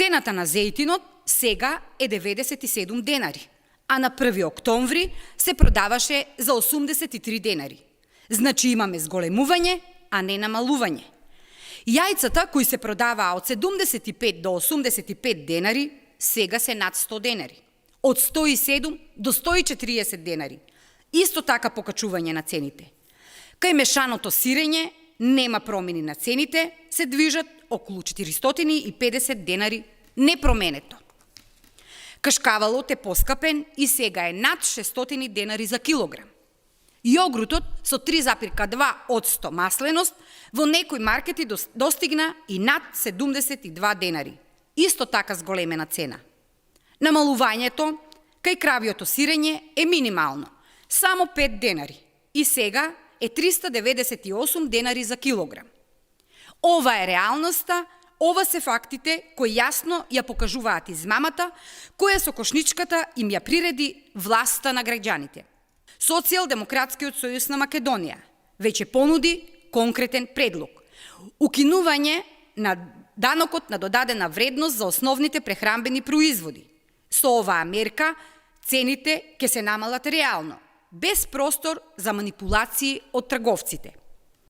Цената на зејтинот сега е 97 денари, а на 1 октомври се продаваше за 83 денари. Значи имаме зголемување, а не намалување. Јајцата кои се продаваа од 75 до 85 денари, сега се над 100 денари. Од 107 до 140 денари. Исто така покачување на цените. Кај мешаното сирење нема промени на цените, се движат околу 450 денари непроменето. Кашкавалот е поскапен и сега е над 600 денари за килограм. Јогуртот со 3,2% масленост во некои маркети достигна и над 72 денари. Исто така зголемена цена. Намалувањето кај кравиото сирење е минимално, само 5 денари и сега е 398 денари за килограм. Ова е реалноста, ова се фактите кои јасно ја покажуваат измамата, која со кошничката им ја приреди власта на граѓаните. Социјалдемократскиот сојуз на Македонија веќе понуди конкретен предлог. Укинување на данокот на додадена вредност за основните прехранбени производи. Со оваа мерка цените ќе се намалат реално, без простор за манипулации од трговците.